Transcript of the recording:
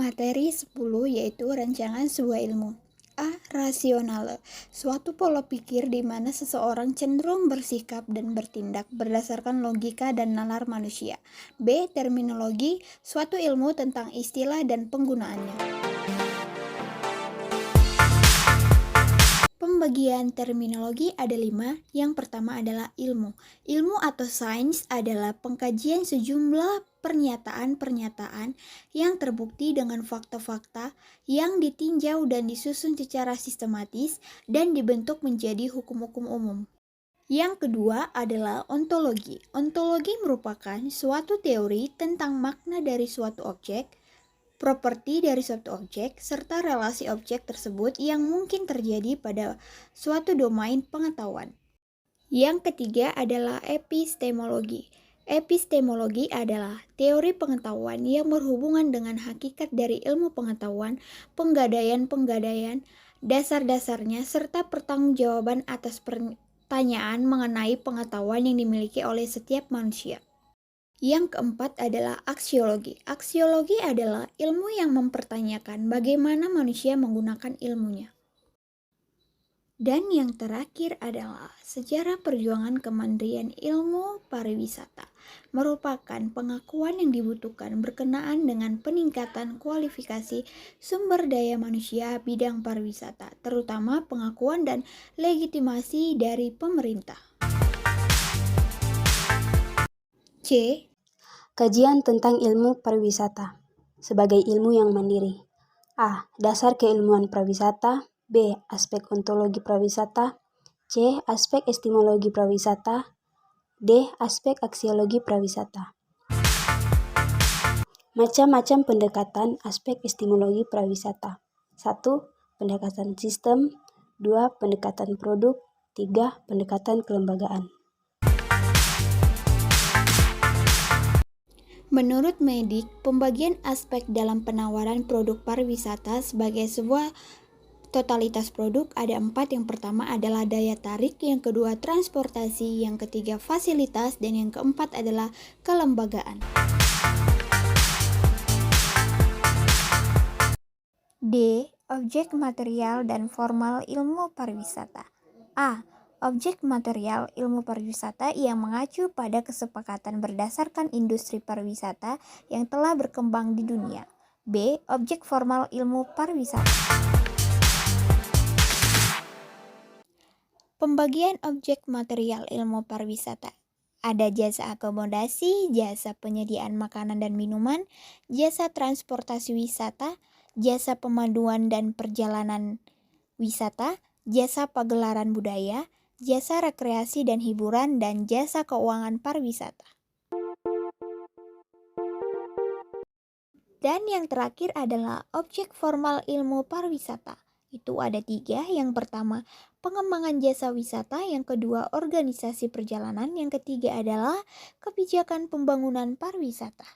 Materi 10 yaitu rancangan sebuah ilmu. A. Rasionale, suatu pola pikir di mana seseorang cenderung bersikap dan bertindak berdasarkan logika dan nalar manusia. B. Terminologi, suatu ilmu tentang istilah dan penggunaannya. Pembagian terminologi ada 5. Yang pertama adalah ilmu. Ilmu atau sains adalah pengkajian sejumlah pernyataan-pernyataan yang terbukti dengan fakta-fakta yang ditinjau dan disusun secara sistematis dan dibentuk menjadi hukum-hukum umum. Yang kedua adalah ontologi. Ontologi merupakan suatu teori tentang makna dari suatu objek, properti dari suatu objek, serta relasi objek tersebut yang mungkin terjadi pada suatu domain pengetahuan. Yang ketiga adalah epistemologi. Epistemologi adalah teori pengetahuan yang berhubungan dengan hakikat dari ilmu pengetahuan, penggadaian-penggadaian, dasar-dasarnya, serta pertanggungjawaban atas pertanyaan mengenai pengetahuan yang dimiliki oleh setiap manusia. Yang keempat adalah aksiologi. Aksiologi adalah ilmu yang mempertanyakan bagaimana manusia menggunakan ilmunya. Dan yang terakhir adalah sejarah perjuangan kemandirian ilmu pariwisata, merupakan pengakuan yang dibutuhkan berkenaan dengan peningkatan kualifikasi sumber daya manusia bidang pariwisata, terutama pengakuan dan legitimasi dari pemerintah. C. Kajian tentang ilmu pariwisata sebagai ilmu yang mandiri. A. Dasar keilmuan pariwisata. B. Aspek ontologi pariwisata. C. Aspek epistemologi pariwisata. D. Aspek aksiologi pariwisata. Macam-macam pendekatan aspek epistemologi pariwisata. 1. Pendekatan sistem. 2. Pendekatan produk. 3. Pendekatan kelembagaan. Menurut Medik, pembagian aspek dalam penawaran produk pariwisata sebagai sebuah totalitas produk ada 4. Yang pertama adalah daya tarik, yang kedua transportasi, yang ketiga fasilitas, dan yang keempat adalah kelembagaan. D. Objek material dan formal ilmu pariwisata. A. Objek material ilmu pariwisata yang mengacu pada kesepakatan berdasarkan industri pariwisata yang telah berkembang di dunia. B. Objek formal ilmu pariwisata. Pembagian objek material ilmu pariwisata. Ada jasa akomodasi, jasa penyediaan makanan dan minuman, jasa transportasi wisata, jasa pemanduan dan perjalanan wisata, jasa pagelaran budaya, jasa rekreasi dan hiburan, dan jasa keuangan pariwisata. Dan yang terakhir adalah objek formal ilmu pariwisata. Itu ada 3. Yang pertama, pengembangan jasa wisata. Yang kedua, organisasi perjalanan. Yang ketiga adalah kebijakan pembangunan pariwisata.